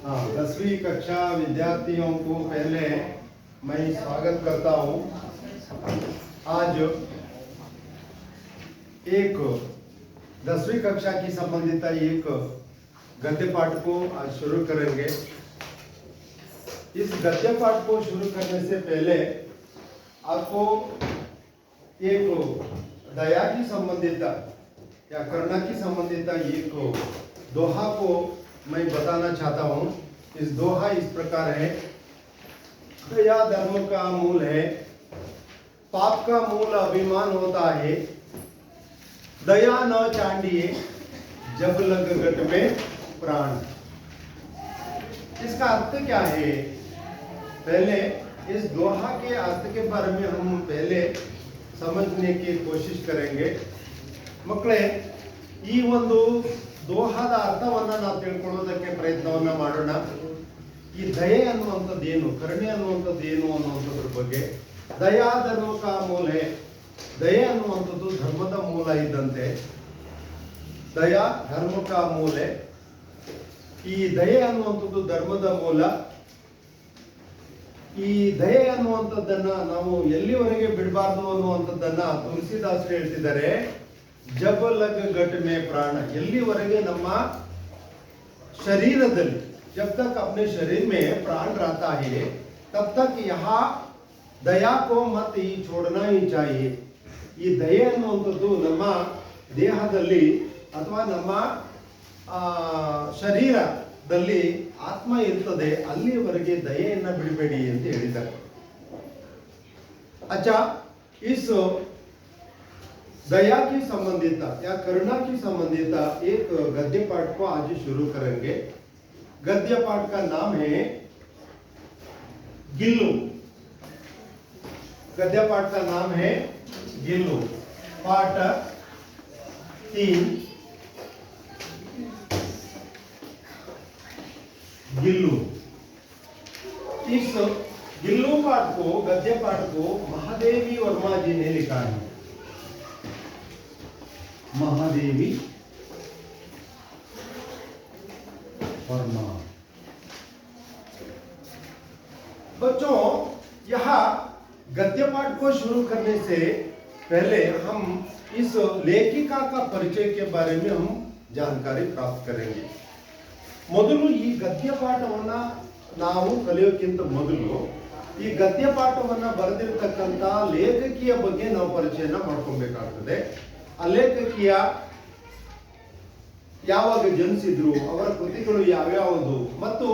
10वीं कक्षा विद्यार्थियों को पहले मैं स्वागत करता हूं। आज एक 10वीं कक्षा की संबंधित एक गद्य पाठ को आज शुरू करेंगे। इस गद्य पाठ को शुरू करने से पहले आपको एक दया की संबंधित या करुणा की संबंधित एक दोहा को मैं बताना चाहता हूं। इस दोहा इस प्रकार है, दया धर्म का मूल है, पाप का मूल अभिमान होता है, दया न चांडिए जब लग गट में प्राण। इसका अर्थ क्या है? पहले इस दोहा के अर्थ के बारे में हम पहले समझने की कोशिश करेंगे। ಮಕ್ಕಳೇ, ಈ ಒಂದು ದೋಹದ ಅರ್ಥವನ್ನ ನಾವು ತಿಳ್ಕೊಳ್ಳೋದಕ್ಕೆ ಪ್ರಯತ್ನವನ್ನ ಮಾಡೋಣ। ಈ ದಯೆ ಅನ್ನುವಂಥದ್ದು ಏನು, ಕರುಣೆ ಅನ್ನುವಂಥದ್ದು ಏನು ಅನ್ನುವಂಥದ್ರ ಬಗ್ಗೆ। ದಯಾ ಧರ್ಮಕ ಮೂಲ, ದಯೆ ಅನ್ನುವಂಥದ್ದು ಧರ್ಮದ ಮೂಲ ಇದ್ದಂತೆ, ದಯಾ ಧರ್ಮಕ ಮೂಲ, ಈ ದಯೆ ಅನ್ನುವಂಥದ್ದು ಧರ್ಮದ ಮೂಲ। ಈ ದಯೆ ಅನ್ನುವಂಥದ್ದನ್ನ ನಾವು ಎಲ್ಲಿವರೆಗೆ ಬಿಡಬಾರ್ದು ಅನ್ನುವಂಥದ್ದನ್ನ ತುಳಸಿದಾಸರು ಹೇಳ್ತಿದ್ದಾರೆ, जब लग गट में प्राण। ಎಲ್ಲಿವರೆಗೆ ನಮ್ಮ ಶರೀರದಲ್ಲಿ, जब तक अपने शरीर में प्राण रहता है तब तक यहाँ दया को मत ही छोड़ना ही चाहिए। ಈ ದಯೆ ಅನ್ನುವಂಥದ್ದು ನಮ್ಮ ದೇಹದಲ್ಲಿ ಅಥವಾ ನಮ್ಮ ಶರೀರದಲ್ಲಿ ಆತ್ಮ ಇರ್ತದೆ, ಅಲ್ಲಿವರೆಗೆ ದಯೆಯನ್ನ ಬಿಡಬೇಡಿ ಅಂತ ಹೇಳಿದ್ದಾರೆ। अच्छा, इस दया की संबंधित या करुणा की संबंधित एक गद्य पाठ को आज शुरू करेंगे। गद्य पाठ का नाम है गिल्लू। गद्य पाठ का नाम है गिल्लू। पाठ 3 गिल्लू। इस गिल्लू पाठ को, गद्य पाठ को महादेवी वर्मा जी ने लिखा है। महादेवी वर्मा। बच्चों, यह गद्य पाठ को शुरू करने से पहले हम इस लेखिका का परिचय के बारे में हम जानकारी प्राप्त करेंगे। ಮೊದಲು ಈ ಗದ್ಯ ಪಾಠವನ್ನ ನಾವು ಕಲಿಯೋಕ್ಕಿಂತ ಮೊದಲು ಈ ಗದ್ಯ ಪಾಠವನ್ನ ಬರೆದಿರತಕ್ಕಂತ ಲೇಖಕಿಯ ಬಗ್ಗೆ ನಾವು ಪರಿಚಯನ ಮಾಡ್ಕೊಬೇಕಾಗ್ತದೆ। ಆ ಲೇಖಕಿಯ ಯಾವಾಗ ಜನಿಸಿದ್ರು, ಅವರ ಕೃತಿಗಳು ಯಾವ್ಯಾವುದು, ಮತ್ತು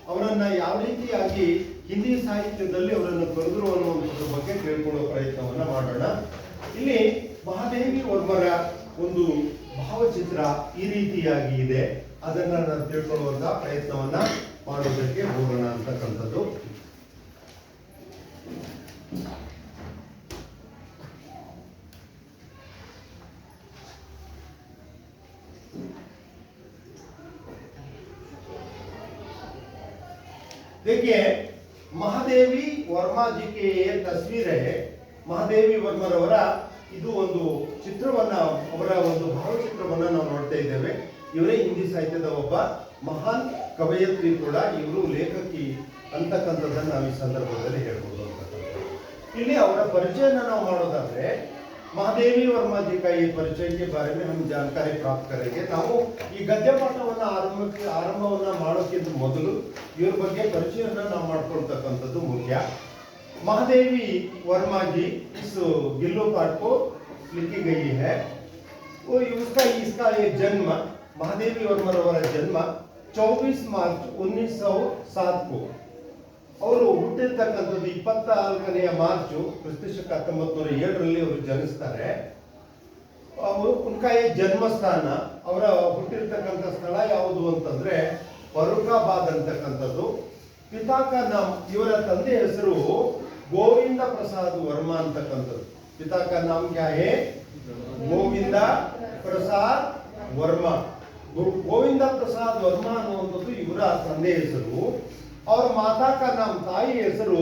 ಅವರನ್ನ ಯಾವ ರೀತಿಯಾಗಿ ಹಿಂದಿ ಸಾಹಿತ್ಯದಲ್ಲಿ ಅವರನ್ನು ಕರೆದ್ರು ಅನ್ನುವಂಥದ್ರ ಬಗ್ಗೆ ತಿಳ್ಕೊಳ್ಳೋ ಪ್ರಯತ್ನವನ್ನ ಮಾಡೋಣ। ಇಲ್ಲಿ ಮಹಾದೇವಿ ವರ್ಮರ ಒಂದು ಭಾವಚಿತ್ರ ಈ ರೀತಿಯಾಗಿ ಇದೆ, ಅದನ್ನ ನಾವು ತಿಳ್ಕೊಳ್ಳುವಂತ ಪ್ರಯತ್ನವನ್ನ ಮಾಡೋದಕ್ಕೆ ಹೋಗೋಣ ಅಂತಕ್ಕಂಥದ್ದು। देखिए, महादेवी वर्मा जी की ये तस्वीर है। महादेवी ವರ್ಮರವರ ಇದು ಒಂದು ಚಿತ್ರವನ್ನ, ಅವರ ಒಂದು ಭಾವಚಿತ್ರವನ್ನ ನಾವು ನೋಡ್ತಾ ಇದ್ದೇವೆ। ಇವರೇ ಹಿಂದಿ ಸಾಹಿತ್ಯದ ಒಬ್ಬ ಮಹಾನ್ ಕವಯತ್ರಿ ಕೂಡ, ಇವರು ಲೇಖಕಿ ಅಂತಕ್ಕಂಥದ್ದನ್ನ ನಾವು ಈ ಸಂದರ್ಭದಲ್ಲಿ ಹೇಳ್ಬೋದು ಅಂತಕ್ಕಂಥದ್ದು। ಇಲ್ಲಿ ಅವರ ಪರಿಚಯನ ನಾವು ಮಾಡೋದಾದ್ರೆ, महादेवी वर्मा जी का ये परिचय के बारे में हम जानकारी प्राप्त करेंगे। ನಾವು ಈ ಗದ್ಯ ಪಾಠವನ್ನ ಆರಂಭವನ್ನ ಮಾಡೋಕ್ಕಿಂತ ಮೊದಲು ಇವರ ಬಗ್ಗೆ ಪರಿಚಯನ ನಾವು ಮಾಡ್ಕೊಳ್ತಕ್ಕಂಥದ್ದು ಮುಖ್ಯ। महादेवी वर्मा जी इस गिल्लू पाठ को लिखी गई है। वो इसका एक जन्म, महादेवी वर्मरवರ जन्म 24 मार्च 1907 को, ಅವರು ಹುಟ್ಟಿರ್ತಕ್ಕಂಥದ್ದು 24ನೇ ಮಾರ್ಚ್ ಕ್ರಿಸ್ತಶಕ 1907ರಲ್ಲಿ ಅವರು ಜನಿಸ್ತಾರೆ। ಉನ್ಕಾ ಜನ್ಮ ಸ್ಥಾನ, ಅವರ ಹುಟ್ಟಿರ್ತಕ್ಕಂಥ ಸ್ಥಳ ಯಾವುದು ಅಂತಂದ್ರೆ ಫರೂಖಾಬಾದ್ ಅಂತಕ್ಕಂಥದ್ದು। ಪಿತಾಕ ನಾಮ್, ಇವರ ತಂದೆ ಹೆಸರು ಗೋವಿಂದ ಪ್ರಸಾದ್ ವರ್ಮಾ ಅಂತಕ್ಕಂಥದ್ದು। ಪಿತಾಕ ನಾಮ್ ಕ್ಯಾ ಹೇ? ಗೋವಿಂದ ಪ್ರಸಾದ್ ವರ್ಮಾ। ಗೋವಿಂದ ಪ್ರಸಾದ್ ವರ್ಮಾ ಅನ್ನುವಂಥದ್ದು ಇವರ ತಂದೆ ಹೆಸರು। और माता का नाम, ತಾಯಿ ಹೆಸರು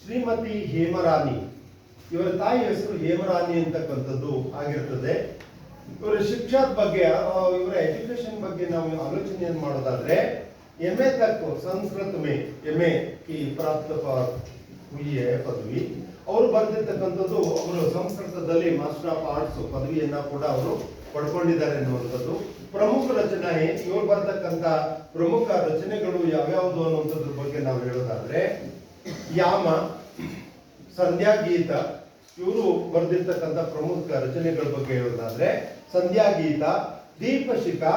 ಶ್ರೀಮತಿ ಹೇಮರಾಣಿ। ಇವರ ತಾಯಿ ಹೆಸರು ಹೇಮರಾಣಿ ಅಂತಕ್ಕಂಥದ್ದು ಆಗಿರ್ತದೆ। ಇವರ ಶಿಕ್ಷಣದ ಬಗ್ಗೆ, ಇವರ ಎಜುಕೇಶನ್ ಬಗ್ಗೆ ನಾವು ಆಲೋಚನೆಯನ್ನು ಮಾಡೋದಾದ್ರೆ, एमए तक संस्कृत में एमए की प्राप्त हुई है पदवी ಅವರು ಬರೆದಿರ್ತಕ್ಕಂಥದ್ದು ಅವರು ಸಂಸ್ಕೃತದಲ್ಲಿ ಮಾಸ್ಟರ್ ಆಫ್ ಆರ್ಟ್ಸ್ ಪದವಿಯನ್ನ ಕೂಡ ಅವರು ಪಡ್ಕೊಂಡಿದ್ದಾರೆ ಅನ್ನುವಂಥದ್ದು ಪ್ರಮುಖ ರಚನೆ ಇವರು ಬರೆದಕ್ಕಂಥ ಪ್ರಮುಖ ರಚನೆಗಳು ಯಾವ್ಯಾವುದು ಅನ್ನುವಂಥದ್ರ ಬಗ್ಗೆ ನಾವು ಹೇಳೋದಾದ್ರೆ ಯಾಮ ಸಂಧ್ಯಾ ಗೀತ ಇವರು ಬರೆದಿರ್ತಕ್ಕಂಥ ಪ್ರಮುಖ ರಚನೆಗಳ ಬಗ್ಗೆ ಹೇಳೋದಾದ್ರೆ ಸಂಧ್ಯಾ ಗೀತ दीपशिखा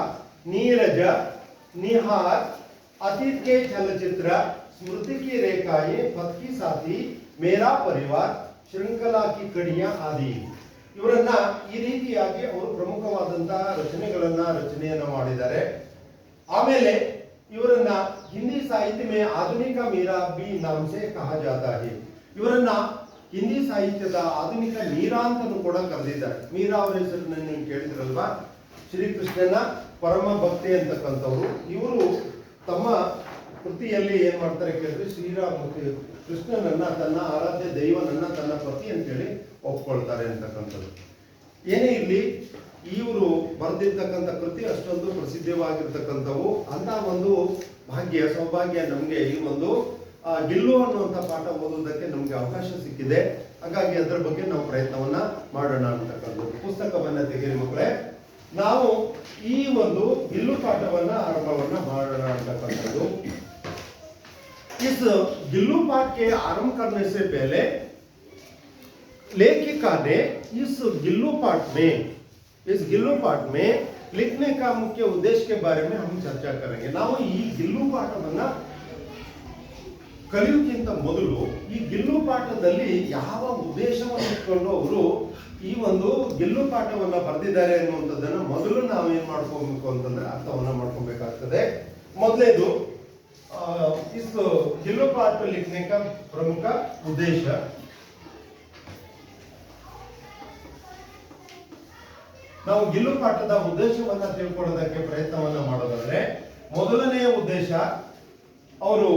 नीरज निहार अतीत के चलचित्र स्मृति की रेखाएं पथ की साथी मेरा परिवार श्रृंखला की कड़ियां आदि ಇವರನ್ನ ಈ ರೀತಿಯಾಗಿ ಅವರು ಪ್ರಮುಖವಾದಂತಹ ರಚನೆಯನ್ನ ಮಾಡಿದ್ದಾರೆ ಆಮೇಲೆ ಇವರನ್ನ ಹಿಂದಿ ಸಾಹಿತ್ಯ में आधुनिक मीरा भी नाम से कहा जाता है ಇವರನ್ನ ಹಿಂದಿ ಸಾಹಿತ್ಯದ ಆಧುನಿಕ ಮೀರಾ ಅಂತಲೂ ಕೂಡ ಕರೆದಿದ್ದಾರೆ ಮೀರಾ ಅವರ ಹೆಸರನ್ನ ನೀವು ಕೇಳಿದ್ರಲ್ವಾ ಶ್ರೀಕೃಷ್ಣನ ಪರಮ ಭಕ್ತಿ ಅಂತಕ್ಕಂಥವ್ರು ಇವರು ತಮ್ಮ ಕೃತಿಯಲ್ಲಿ ಏನ್ ಮಾಡ್ತಾರೆ ಕೇಳಿದ್ರೆ ಶ್ರೀರಾಮ ಕೃಷ್ಣನನ್ನ ತನ್ನ ಆರಾಧ್ಯ ದೈವನನ್ನ ತನ್ನ ಪತಿ ಅಂತೇಳಿ ಒಪ್ಕೊಳ್ತಾರೆ ಅಂತಕ್ಕಂಥದ್ದು ಏನೇ ಇರಲಿ ಇವರು ಬರೆದಿರ್ತಕ್ಕಂಥ ಕೃತಿ ಅಷ್ಟೊಂದು ಪ್ರಸಿದ್ಧವಾಗಿರ್ತಕ್ಕಂಥವು ಅಂತ ಒಂದು ಭಾಗ್ಯ ಸೌಭಾಗ್ಯ ನಮಗೆ ಈ ಒಂದು ಗಿಲ್ಲು ಅನ್ನುವಂಥ ಪಾಠ ಓದೋದಕ್ಕೆ ನಮ್ಗೆ ಅವಕಾಶ ಸಿಕ್ಕಿದೆ ಹಾಗಾಗಿ ಅದರ ಬಗ್ಗೆ ನಾವು ಪ್ರಯತ್ನವನ್ನ ಮಾಡೋಣ ಅಂತಕ್ಕಂಥದ್ದು ಪುಸ್ತಕವನ್ನ ತೆಗೆರಿ ಮಕ್ಕಳೇ ನಾವು ಈ ಒಂದು ಗಿಲ್ಲು ಪಾಠವನ್ನ ಆರಂಭವನ್ನ ಮಾಡೋಣ ಅಂತಕ್ಕಂಥದ್ದು इस गिल्लू पाठ के आरंभ करने से पहले लेखिका ने इस गिल्लू पाठ में लिखने का मुख्य उद्देश्य के बारे में हम चर्चा करेंगे ನಾವು ಈ ಗಿಲ್ಲು ಪಾಠವನ್ನ ಕಲಿಯುವುದಕ್ಕಿಂತ ಮೊದಲು ಈ ಗಿಲ್ಲು ಪಾಠದಲ್ಲಿ ಯಾವ ಉದ್ದೇಶವನ್ನು ಇಟ್ಕೊಂಡು ಅವರು ಈ ಒಂದು ಗಿಲ್ಲು ಪಾಠವನ್ನ ಬರೆದಿದ್ದಾರೆ ಅನ್ನುವಂಥದ್ದನ್ನ ಮೊದಲು ನಾವು ಏನ್ ಮಾಡ್ಕೋಬೇಕು ಅಂತಂದ್ರೆ ಅರ್ಥವನ್ನ ಮಾಡ್ಕೋಬೇಕಾಗ್ತದೆ ಮೊದಲೇದು इस गिल्लू पाठ को लिखने का प्रमुख उद्देश्य ನಾವು ಗಿಲ್ಲು ಪಾಠದ ಉದ್ದೇಶವನ್ನ ತಿಳ್ಕೊಳ್ಳೋದಕ್ಕೆ ಪ್ರಯತ್ನವನ್ನ ಮಾಡೋದಾದ್ರೆ ಮೊದಲನೆಯ ಉದ್ದೇಶ ಅವರು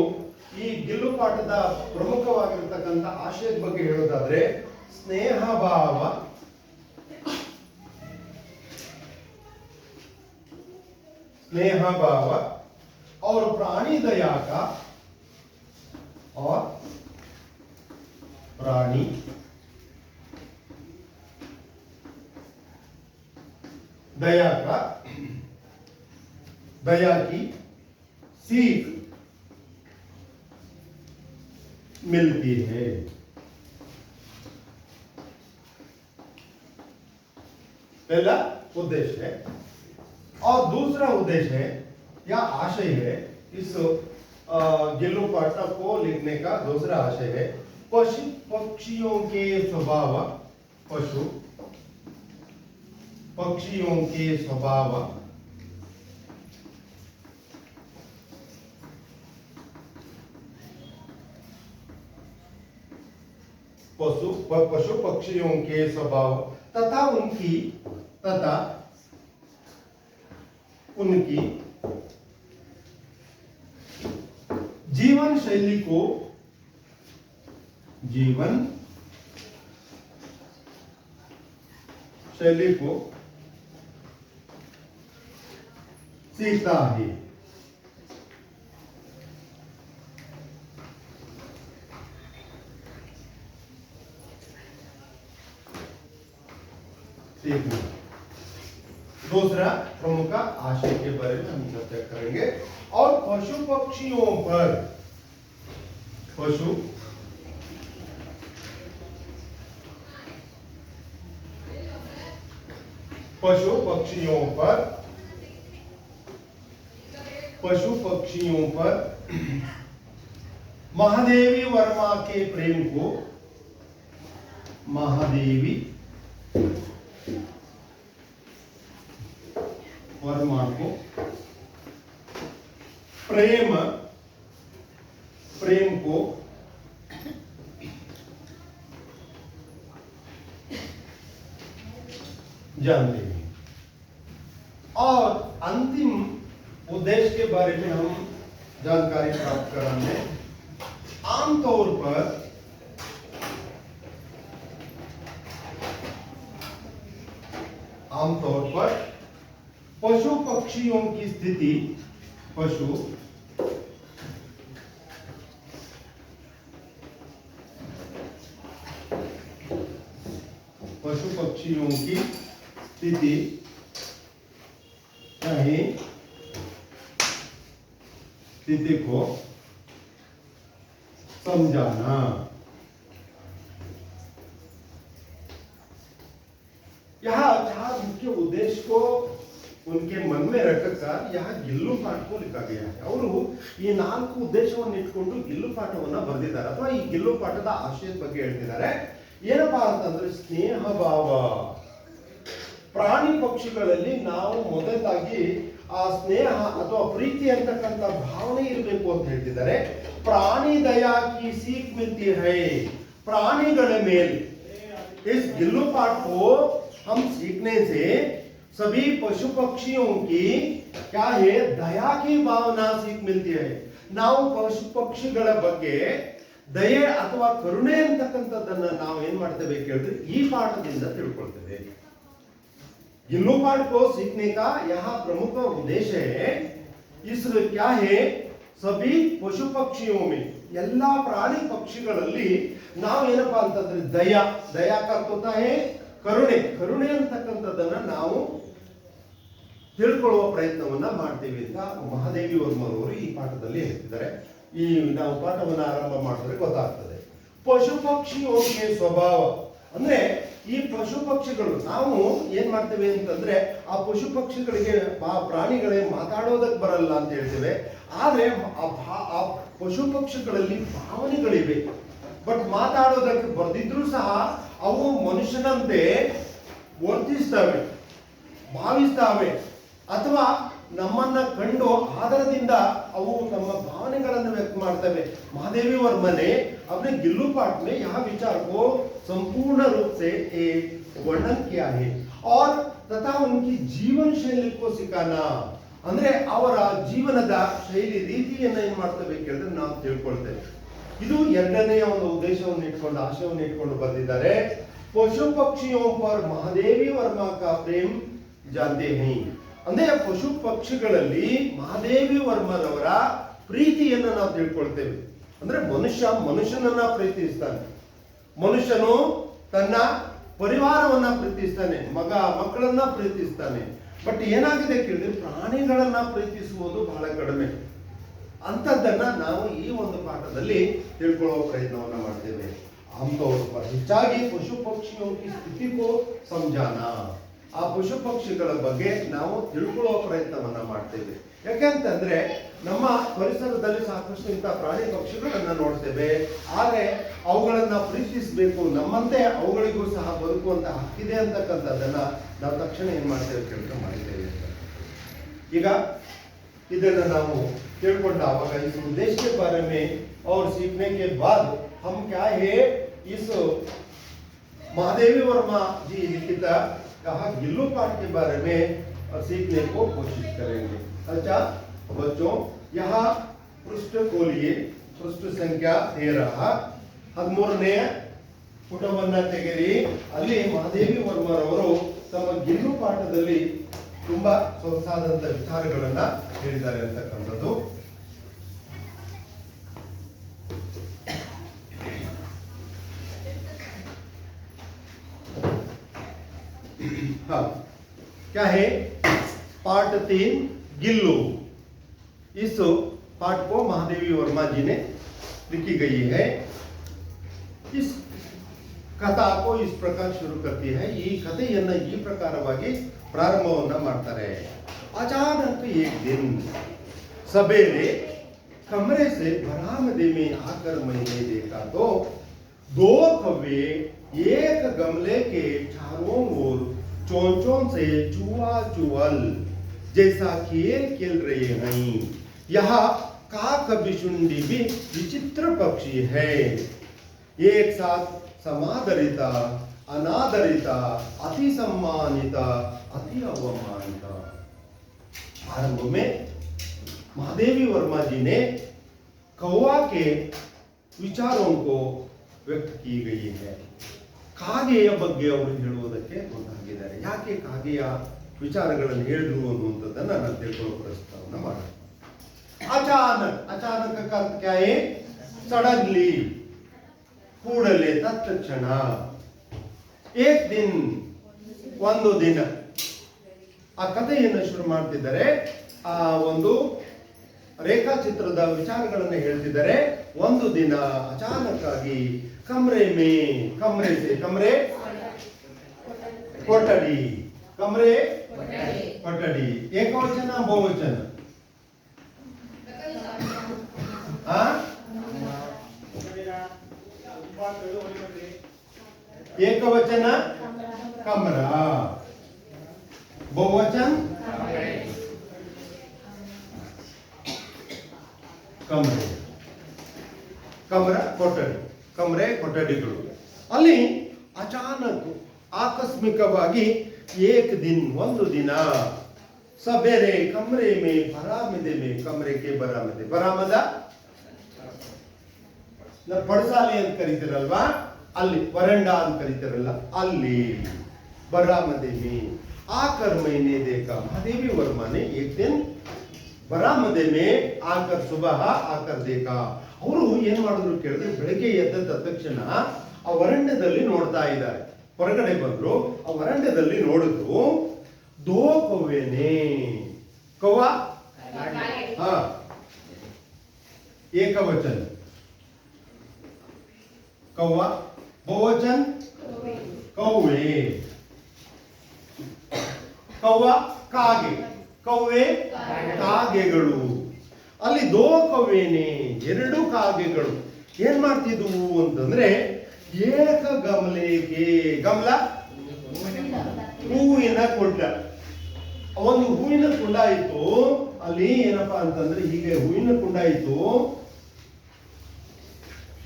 ಈ ಗಿಲ್ಲು ಪಾಠದ ಪ್ರಮುಖವಾಗಿರತಕ್ಕಂಥ ಆಶಯದ ಬಗ್ಗೆ ಹೇಳೋದಾದ್ರೆ ಸ್ನೇಹ ಭಾವ और प्राणी दया का और प्राणी दया की सीख मिलती है पहला उद्देश्य है और दूसरा उद्देश्य है या आशय है इस गिल्लू पाठ को लिखने का दूसरा आशय है पशु पक्षियों के स्वभाव पशु पक्षियों के स्वभाव तथा उनकी जीवन शैली को सीखता है दूसरा प्रमुख आशय के बारे में हम चर्चा करेंगे और पशु पक्षियों पर पशु पक्षियों पर महादेवी वर्मा के प्रेम को प्रेम को जानते हैं और अंतिम उद्देश्य के बारे में हम जानकारी प्राप्त कराएंगे आमतौर पर पशु पक्षियों की स्थिति पक्षियों की स्थिति चाहे स्थिति को समझाना। यहाँ चार मुख्य उद्देश्य को उनके मन में रखकर यहाँ ಗಿಲ್ಲು ಪಾಠ को लिखा गया है। ಅವರು ಈ ನಾಲ್ಕು ಉದ್ದೇಶವನ್ನು ಇಟ್ಕೊಂಡು ಗಿಲ್ಲು ಪಾಠವನ್ನ ಬರೆದಿದ್ದಾರೆ ಅಥವಾ ಈ ಗಿಲ್ಲು ಪಾಠದ ಆಶಯದ ಬಗ್ಗೆ ಹೇಳ್ತಿದ್ದಾರೆ। ಏನಪ್ಪಾ ಅಂತಂದ್ರೆ ಸ್ನೇಹ ಭಾವ, ಪ್ರಾಣಿ ಪಕ್ಷಿಗಳಲ್ಲಿ ನಾವು ಮೊದಲಾಗಿ ಆ ಸ್ನೇಹ ಅಥವಾ ಪ್ರೀತಿ ಅಂತಕ್ಕಂಥ ಭಾವನೆ ಇರಬೇಕು ಅಂತ ಹೇಳ್ತಿದ್ದಾರೆ। ಪ್ರಾಣಿ ದಯಾ ಕಿ ಸೀಖ್ ಮಿಲ್ತಿ ಹೈ, ಪ್ರಾಣಿಗಳ ಮೇಲೆ इस गिल्लू पाठ को हम सीखने से सभी पशु पक्षियों की क्या है दया की भावना सीख मिलती है। ನಾವು ಪಶು ಪಕ್ಷಿಗಳ ಬಗ್ಗೆ ದಯೆ ಅಥವಾ ಕರುಣೆ ಅಂತಕ್ಕಂಥದ್ದನ್ನ ನಾವು ಏನ್ ಮಾಡ್ತೇವೆ ಕೇಳಿದ್ರೆ ಈ ಪಾಠದಿಂದ ತಿಳ್ಕೊಳ್ತೇವೆ। गिल्लू पाठ को सीखने का यहाँ प्रमुख उद्देश्य है इस क्या है सभी पशु पक्षियों में ಎಲ್ಲಾ ಪ್ರಾಣಿ ಪಕ್ಷಿಗಳಲ್ಲಿ ನಾವು ಏನಪ್ಪಾ ಅಂತಂದ್ರೆ ದಯಾ ಕರ್ತೋತಾ ಹೇ ಕರುಣೆ, ಕರುಣೆ ಅಂತಕ್ಕಂಥದ್ದನ್ನ ನಾವು ತಿಳ್ಕೊಳ್ಳುವ ಪ್ರಯತ್ನವನ್ನ ಮಾಡ್ತೀವಿ ಅಂತ ಮಹಾದೇವಿ ವರ್ಮರವರು ಈ ಪಾಠದಲ್ಲಿ ಹೇಳ್ತಿದ್ದಾರೆ। ಈ ನಾವು ಪಾಠವನ್ನ ಆರಂಭ ಮಾಡಿದ್ರೆ ಗೊತ್ತಾಗ್ತದೆ। ಪಶು ಪಕ್ಷಿಯೋಗೆ ಸ್ವಭಾವ ಅಂದ್ರೆ ಈ ಪಶು ಪಕ್ಷಿಗಳು ನಾವು ಏನ್ ಮಾಡ್ತೇವೆ ಅಂತಂದ್ರೆ ಆ ಪಶು ಪಕ್ಷಿಗಳಿಗೆ ಪ್ರಾಣಿಗಳೇ ಮಾತಾಡೋದಕ್ಕೆ ಬರಲ್ಲ ಅಂತ ಹೇಳ್ತೇವೆ, ಆದ್ರೆ ಆ ಪಶು ಪಕ್ಷಿಗಳಲ್ಲಿ ಭಾವನೆಗಳಿವೆ, ಬಟ್ ಮಾತಾಡೋದಕ್ಕೆ ಬರ್ದಿದ್ರು ಸಹ ಅವು ಮನುಷ್ಯನಂತೆ ವರ್ತಿಸ್ತವೆ, ಭಾವಿಸ್ತವೆ ಅಥವಾ ನಮ್ಮನ್ನ ಕಂಡು ಆದರದಿಂದ ಅವು ತಮ್ಮ ಭಾವನೆಗಳನ್ನು ವ್ಯಕ್ತ ಮಾಡ್ತವೆ। महादेवी वर्मा ने अपने गिल्लू पाठ में यह विचार को संपूर्ण रूप से वर्णन किया है और तथा उनकी जीवन शैली को सिखाना ಅಂದ್ರೆ ಅವರ ಜೀವನದ ಶೈಲಿ ರೀತಿಯನ್ನ ಏನ್ ಮಾಡ್ತೇವೆ ಕೇಳಿದ್ರೆ ನಾವು ತಿಳ್ಕೊಳ್ತೇವೆ। ಇದು ಎರಡನೆಯ ಒಂದು ಉದ್ದೇಶವನ್ನು ಇಟ್ಕೊಂಡು ಆಶಯವನ್ನು ಇಟ್ಕೊಂಡು ಬಂದಿದ್ದಾರೆ। ಪಶು ಪಕ್ಷಿಯೋं पर महादेवी वर्मा का प्रेम जानते हैं ಅಂದ್ರೆ ಪಶು ಪಕ್ಷಿಗಳಲ್ಲಿ ಮಹಾದೇವಿ ವರ್ಮರವರ ಪ್ರೀತಿಯನ್ನು ನಾವು ತಿಳ್ಕೊಳ್ತೇವೆ। ಅಂದ್ರೆ ಮನುಷ್ಯನನ್ನ ಪ್ರೀತಿಸ್ತಾನೆ, ಮನುಷ್ಯನು ತನ್ನ ಪರಿವಾರವನ್ನ ಪ್ರೀತಿಸ್ತಾನೆ, ಮಕ್ಕಳನ್ನ ಪ್ರೀತಿಸ್ತಾನೆ, ಬಟ್ ಏನಾಗಿದೆ ಕೇಳಿದ್ರೆ ಪ್ರಾಣಿಗಳನ್ನ ಪ್ರೀತಿಸುವುದು ಬಹಳ ಕಡಿಮೆ। ಅಂತದ್ದನ್ನ ನಾವು ಈ ಒಂದು ಪಾಠದಲ್ಲಿ ತಿಳ್ಕೊಳ್ಳುವ ಪ್ರಯತ್ನವನ್ನ ಮಾಡ್ತೇವೆ। ಆಮತೌರ್ ಪರ್ ಹೆಚ್ಚಾಗಿ ಪಶು ಪಕ್ಷಿयों की स्थिति को समझाना, ಆ ಪಶು ಪಕ್ಷಿಗಳ ಬಗ್ಗೆ ನಾವು ತಿಳ್ಕೊಳ್ಳುವ ಪ್ರಯತ್ನವನ್ನ ಮಾಡ್ತೇವೆ। ಯಾಕೆಂತಂದ್ರೆ ನಮ್ಮ ಪರಿಸರದಲ್ಲಿ ಸಾಕಷ್ಟು ಇಂಥ ಪ್ರಾಣಿ ಪಕ್ಷಿಗಳನ್ನ ನೋಡ್ತೇವೆ, ಆದ್ರೆ ಅವುಗಳನ್ನ ಪ್ರೀತಿಸಬೇಕು, ನಮ್ಮಂತೆ ಅವುಗಳಿಗೂ ಸಹ ಬದುಕುವಂತ ಹಕ್ಕಿದೆ ಅಂತಕ್ಕಂಥದ್ದನ್ನ ನಾವು ತಕ್ಷಣ ಏನ್ ಮಾಡ್ತೇವೆ ಕೆಲಸ ಮಾಡಿದ್ದೇವೆ। ಈಗ ಇದನ್ನ ನಾವು ತಿಳ್ಕೊಂಡ आवाज इस उद्देश्य के बारे में और सीखने के बाद हम क्या है इस महादेवी वर्मा जी लिखित कहा गिल्लू पाठ के बारे में सीखने को कोशिश करेंगे। अच्छा बच्चों, यहाँ पृष्ठ खोलिए, पृष्ठ संख्या 13 13ನೇ ಪುಟವನ್ನ ತೆಗೆರಿ। ಅಲ್ಲಿ ಮಹಾದೇವಿ ವರ್ಮರವರು ತಮ್ಮ ಗಿಲ್ಲು ಪಾಠದಲ್ಲಿ ತುಂಬಾ ಸೊಗಸಾದಂತ ವಿಚಾರಗಳನ್ನ ಹೇಳಿದ್ದಾರೆ ಅಂತಕ್ಕಂಥದ್ದು। हाँ, क्या है पाठ 3 गिल्लू। इस पाठ को महादेवी वर्मा जी ने लिखी गई है। इस कथा को इस प्रकार शुरू करती है। ಈ ಕಥೆಯನ್ನ ಈ ಪ್ರಕಾರವಾಗಿ ಪ್ರಾರಂಭವನ್ನ ಮಾಡ್ತಾರೆ। अचानक एक दिन सवेरे कमरे से बरामदे में आकर मैंने देखा तो 2 कौवे एक गमले के चारों ओर चोंचों से चुआ चुअल जैसा खेल खेल रहे हैं। यहाँ काक बिशुंडी भी विचित्र पक्षी है, एक साथ समादरिता, अनादरिता, अति सम्मानिता, अति अवमानिता। आरंभ में महादेवी वर्मा जी ने कौवा के विचारों को व्यक्त की गई है। ಕಾಗೆಯ ಬಗ್ಗೆ ಅವರು ಹೇಳುವುದಕ್ಕೆ ಮುಂದಾಗಿದ್ದಾರೆ। ಯಾಕೆ ಕಾಗೆಯ ವಿಚಾರಗಳನ್ನು ಹೇಳಿದ್ರು ಅನ್ನುವಂಥದ್ದನ್ನ ನಾನು ತಿಳ್ಕೊಳ್ಳೋ ಪ್ರಸ್ತಾವನೆ ಮಾಡೋಣ। अचानक का अर्थ क्या है? सडनली, ಕೂಡಲೇ, ತತ್ಕ್ಷಣ। एक दिन ಒಂದು ದಿನ. ಆ ಕಥೆಯನ್ನು ಶುರು ಮಾಡ್ತಿದ್ದಾರೆ. ಆ ಒಂದು ರೇಖಾಚಿತ್ರದ ವಿಚಾರಗಳನ್ನು ಹೇಳ್ತಿದ್ದಾರೆ. ಒಂದು ದಿನ ಅಚಾನಕ್ಕಾಗಿ ಕಮ್ರೆ ಕೊಠಡಿ, ಕಮ್ರೆ ಕೊಠಡಿ, ಏಕವಚನ ಬಹುವಚನ? ಏಕವಚನ ಕಮ್ರ, ಬಹುವಚನ ಕಮ್ರೆ. ಕಮ್ರ ಕೊಠಡಿ, ಕಮ್ರೆ ಕೊಠಡಿಗಳು. ಅಲ್ಲಿ ಅಚಾನಕ್ ಆಕಸ್ಮಿಕವಾಗಿ ಏಕ್ ದಿನ್ ಒಂದು ದಿನ ಸಬೇರೆ ಕಮ್ರೆ ಮೇ ಬರಾಮದೆ ಮೇ ಕಮ್ರೆ ಕೆ ಬರಾಮದೆ, ಬರಾಮದ ಪಡಸಾಲೆ ಅಂತ ಕರೀತಿರಲ್ವಾ, ಅಲ್ಲಿ ವರಂಡ ಅಂತ ಕರೀತಿರಲ್ಲ, ಅಲ್ಲಿ ಬರಾಮದೆ ಮೇ ಆಕರ್ ಮೈನೆ ದೇಕ ಮಹಾದೇವಿ ವರ್ಮನೆ ಏಕ್ ದಿನ್ ಬರಾಮದೆ ಮೇ ಆಕರ್ ಸುಬಹ ಆಕರ್ ದೇಕ. ಅವರು ಏನ್ ಮಾಡಿದ್ರು ಕೇಳಿದ್ರೆ, ಬೆಳಗ್ಗೆ ಎದ್ದ ತಕ್ಷಣ ಆ ವರಂಡದಲ್ಲಿ ನೋಡ್ತಾ ಇದ್ದಾರೆ. ಹೊರಗಡೆ ಬಂದ್ರು, ಆ ವರಂಡದಲ್ಲಿ ನೋಡಿದ್ರು ದೋ ಕವ್ವೇನೆ, ಕವ್ವ ಹಾ ಏಕವಚನ, ಕವ್ವ ಬಹುವಚನ ಕವ್ವೆ, ಕವ್ವ ಕಾಗೆ, ಕವ್ವೆ ಕಾಗೆಗಳು. ಅಲ್ಲಿ ದೋ ಕವ್ವೇನೆ ಎರಡು ಕಾಗೆಗಳು ಏನ್ ಮಾಡ್ತಿದ್ವು ಅಂತಂದ್ರೆ, ಏಕ ಗಮಲೆಗೆ, ಗಮಲ ಹೂವಿನ ಕುಂಡ, ಒಂದು ಹೂವಿನ ಕುಂಡ ಇತ್ತು. ಅಲ್ಲಿ ಏನಪ್ಪಾ ಅಂತಂದ್ರೆ, ಹೀಗೆ ಹೂವಿನ ಕುಂಡ ಇತ್ತು,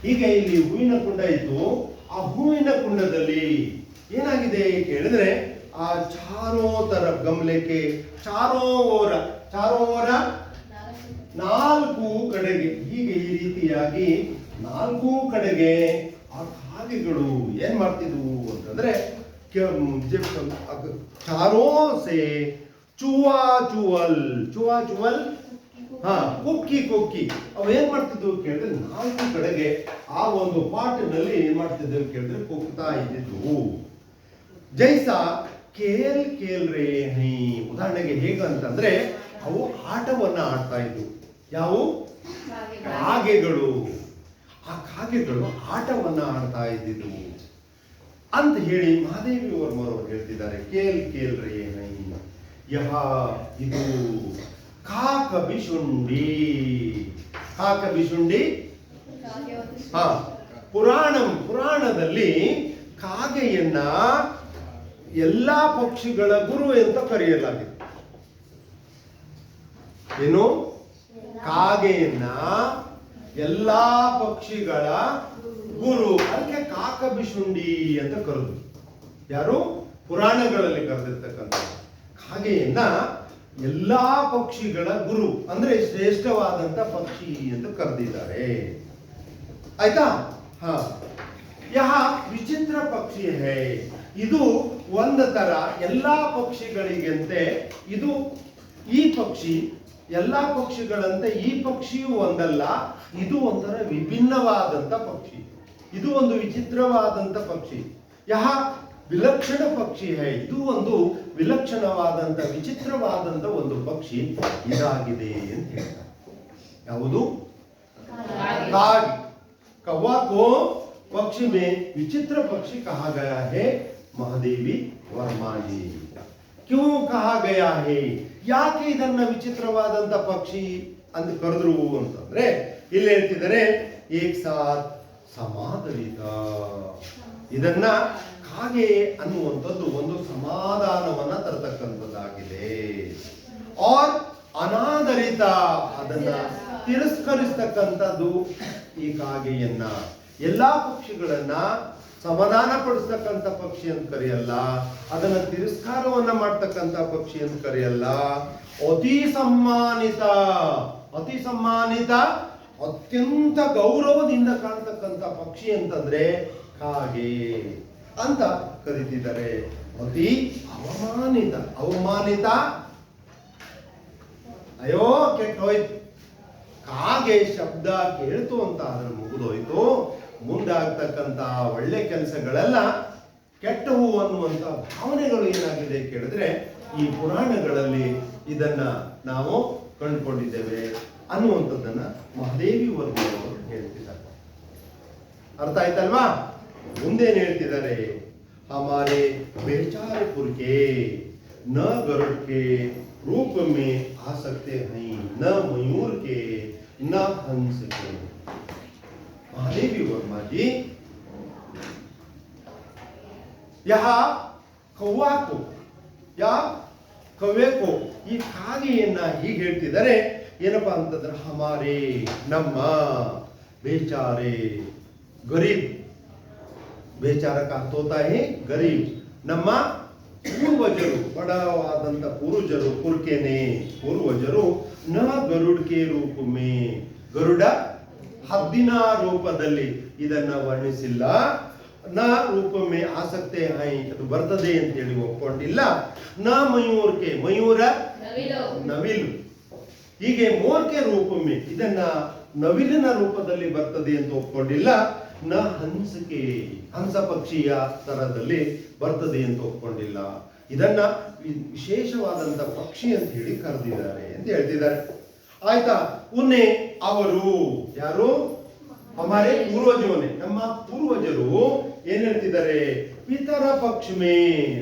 ಹೀಗೆ ಇಲ್ಲಿ ಹೂವಿನ ಕುಂಡ ಇತ್ತು. ಆ ಹೂವಿನ ಕುಂಡದಲ್ಲಿ ಏನಾಗಿದೆ ಕೇಳಿದ್ರೆ, ಆ ಚಾರೋ ತರ ಗಮಲೆಗೆ ಚಾರೋ ಓರ ನಾಲ್ಕು ಕಡೆಗೆ, ಹೀಗೆ ಈ ರೀತಿಯಾಗಿ ನಾಲ್ಕು ಕಡೆಗೆ ಆ ಕಾಗೆಗಳು ಏನ್ ಮಾಡ್ತಿದ್ವು ಅಂತಂದ್ರೆ, ಚಾರೋ ಸೇ ಚುವಾ ಚುವಲ್ ಹಾ ಕೊಕ್ಕಿ ಅವು ಏನ್ ಮಾಡ್ತಿದ್ವು ಕೇಳಿದ್ರೆ, ನಾಲ್ಕು ಕಡೆಗೆ ಆ ಒಂದು ಪಾಟಿನಲ್ಲಿ ಏನ್ ಮಾಡ್ತಿದ್ವು ಕೇಳಿದ್ರೆ ಕುಗ್ತಾ ಇದ್ದಿದ್ವು. ಜೈಸಾ ಕೇಲ್ ರೇ ಹೈ, ಉದಾಹರಣೆಗೆ ಹೇಗಂತಂದ್ರೆ, ಅವು ಆಟವನ್ನ ಆಡ್ತಾ ಇದ್ವು. ಯಾವ ಕಾಗೆಗಳು, ಆ ಕಾಗೆಗಳು ಆಟವನ್ನ ಆಡ್ತಾ ಇದ್ದಿದ್ವು ಅಂತ ಹೇಳಿ ಮಹಾದೇವಿ ವರ್ಮರವರು ಹೇಳ್ತಿದ್ದಾರೆ. ಕೇಲ್ ರೇ ಹೈ ಯಹ, ಇದು ಕಾಕ ಬಿಶುಂಡಿ ಹಾ ಪುರಾಣದಲ್ಲಿ ಕಾಗೆಯನ್ನ ಎಲ್ಲಾ ಪಕ್ಷಿಗಳ ಗುರು ಅಂತ ಕರೆಯಲಾಗಿದೆ. ಏನು? ಕಾಗೆಯನ್ನ ಎಲ್ಲಾ ಪಕ್ಷಿಗಳ ಗುರು, ಅದಕ್ಕೆ ಕಾಕ ಬಿಶುಂಡಿ ಅಂತ ಕರೆದು. ಯಾರು? ಪುರಾಣಗಳಲ್ಲಿ ಕರೆದಿರ್ತಕ್ಕಂಥ ಕಾಗೆಯನ್ನ ಎಲ್ಲಾ ಪಕ್ಷಿಗಳ ಗುರು ಅಂದ್ರೆ ಶ್ರೇಷ್ಠವಾದಂತ ಪಕ್ಷಿ ಅಂತ ಕರೆದಿದ್ದಾರೆ. ಆಯ್ತಾ? ಹಾ ಯಹ ವಿಚಿತ್ರ ಪಕ್ಷಿ ಹೇ, ಇದು ಒಂದು ತರ ಎಲ್ಲಾ ಪಕ್ಷಿಗಳಿಗಂತೆ ಇದು, ಈ ಪಕ್ಷಿ ಎಲ್ಲಾ ಪಕ್ಷಿಗಳಂತೆ ಈ ಪಕ್ಷಿಯು ಒಂದಲ್ಲ, ಇದು ಒಂಥರ ವಿಭಿನ್ನವಾದಂತ ಪಕ್ಷಿ, ಇದು ಒಂದು ವಿಚಿತ್ರವಾದಂತ ಪಕ್ಷಿ. ಯಹ ವಿಲಕ್ಷಣ ಪಕ್ಷಿ ಹೇ, ಇದು ಒಂದು ವಿಲಕ್ಷಣವಾದಂತ ವಿಚಿತ್ರವಾದಂತ ಒಂದು ಪಕ್ಷಿ ಇದಾಗಿದೆ ಅಂತ ಹೇಳ್ತಾರೆ. ಯಾವುದು? ಕಾಗೆ. कौवा को पक्षी में विचित्र पक्षी कहा गया है महादेवी वर्मा जी। क्यों कहा गया है? ಯಾಕೆ ಇದನ್ನ ವಿಚಿತ್ರವಾದಂತ ಪಕ್ಷಿ ಅಂತ ಕರೆದ್ರು ಅಂತಂದ್ರೆ, ಇಲ್ಲಿ ಹೇಳ್ತಿದ್ದಾರೆ ಏಕ್ ಸಾಥ್ ಸಮಾಧಾನಿತ. ಇದನ್ನ ಕಾಗೆ ಅನ್ನುವಂಥದ್ದು ಒಂದು ಸಮಾಧಾನವನ್ನ ತರತಕ್ಕಂಥದ್ದಾಗಿದೆ. ಆರ್ ಅನಾದರಿತ, ಅದನ್ನ ತಿರಸ್ಕರಿಸ್ತಕ್ಕಂಥದ್ದು ಈ ಕಾಗೆಯನ್ನ. ಎಲ್ಲಾ ಪಕ್ಷಿಗಳನ್ನ ಸಮಾಧಾನ ಪಡಿಸ್ತಕ್ಕಂಥ ಪಕ್ಷಿ ಅಂತ ಕರೆಯಲ್ಲ, ಅದನ್ನ ತಿರಸ್ಕಾರವನ್ನ ಮಾಡ್ತಕ್ಕಂಥ ಪಕ್ಷಿ ಅಂತ ಕರೆಯಲ್ಲ. ಅತಿ ಸಮ್ಮಾನಿತ, ಅತಿ ಸಮ್ಮಾನಿತ, ಅತ್ಯಂತ ಗೌರವದಿಂದ ಕಾಣ್ತಕ್ಕಂಥ ಪಕ್ಷಿ ಅಂತಂದ್ರೆ ಕಾಗೆ ಅಂತ ಕರೀತಿದ್ದಾರೆ. ಅತಿ ಅವಮಾನಿತ, ಅವಮಾನಿತ, ಅಯ್ಯೋ ಕೆಟ್ಟೋಯ್ತು, ಕಾಗೆ ಶಬ್ದ ಕೇಳ್ತು ಅಂತ ಆದ್ರೆ ಮುಗಿದೋಯ್ತು, ಮುಂದಾಗ್ತಕ್ಕಂತ ಒಳ್ಳೆ ಕೆಲಸಗಳೆಲ್ಲ ಕೆಟ್ಟವು ಅನ್ನುವಂಥ ಭಾವನೆಗಳು ಏನಾಗಿದೆ ಕೇಳಿದ್ರೆ ಈ ಪುರಾಣಗಳಲ್ಲಿ ಇದನ್ನ ನಾವು ಕಂಡುಕೊಂಡಿದ್ದೇವೆ ಅನ್ನುವಂಥದ್ದನ್ನ ಮಹಾದೇವಿ ವರ್ಗದವರು ಹೇಳ್ತಿದ್ದಾರೆ. ಅರ್ಥ ಆಯ್ತಲ್ವಾ? ಮುಂದೇನು ಹೇಳ್ತಿದ್ದಾರೆ? ಹಮಾರೆ बेचारे पुरके न गरुड़ के रूप में आ सकते हैं, न मयूर के न हंस के. महादेवी वर्मा जी यहाँ कौवा को या ಕವ್ವೆ ಕೋ ಈ ಕಾಗೆಯನ್ನ ಹೀಗೆ ಹೇಳ್ತಿದ್ದಾರೆ. ಏನಪ್ಪಾ ಅಂತಂದ್ರೆ ಹಮಾರೆ ನಮ್ಮ, ಬೇಚಾರೆ ಗರೀಬ್, ಬೇಚಾರ का अर्थ होता है गरीब, ನಮ್ಮ ಪೂರ್ವಜರು, ಬಡವಾದಂತ ಪೂರ್ವಜರು, ಪುರ್ಕೆನೆ ಪೂರ್ವಜರು ನ ಗರುಡ್ಕೆ ರೂಪ ಮೇ, ಗರುಡ ಹದ್ದಿನ ರೂಪದಲ್ಲಿ ಇದನ್ನ ವರ್ಣಿಸಿಲ್ಲ. ನ ರೂಪ ಮೇ ಆಸಕ್ತೆ ಹೈ, ಅದು ಬರ್ತದೆ ಅಂತ ಹೇಳಿ ಒಪ್ಕೊಂಡಿಲ್ಲ. ನ ಮಯೂರ್ಕೆ, ಮಯೂರ ನವಿಲು, ಹೀಗೆ ಮೋರ್ಕೆ ರೂಪ ಮೇ, ಇದನ್ನ ನವಿಲಿನ ರೂಪದಲ್ಲಿ ಬರ್ತದೆ ಅಂತ ಒಪ್ಕೊಂಡಿಲ್ಲ. ನ ಹಂಸಕೆ, ಹಂಸ ಪಕ್ಷಿಯ ತರದಲ್ಲಿ ಬರ್ತದೆ ಅಂತ ಒಪ್ಕೊಂಡಿಲ್ಲ. ಇದನ್ನ ವಿಶೇಷವಾದಂತ ಪಕ್ಷಿ ಅಂತ ಹೇಳಿ ಕರೆದಿದ್ದಾರೆ ಅಂತ ಹೇಳ್ತಿದ್ದಾರೆ. ಆಯ್ತಾ? ಉನ್ನೆ ಅವರು ಯಾರು? ಹಮಾರೆ ಪೂರ್ವಜೋನೆ, ನಮ್ಮ ಪೂರ್ವಜರು ಏನ್ ಹೇಳ್ತಿದ್ದಾರೆ? ಪಿತರ ಪಕ್ಷ ಮೇ,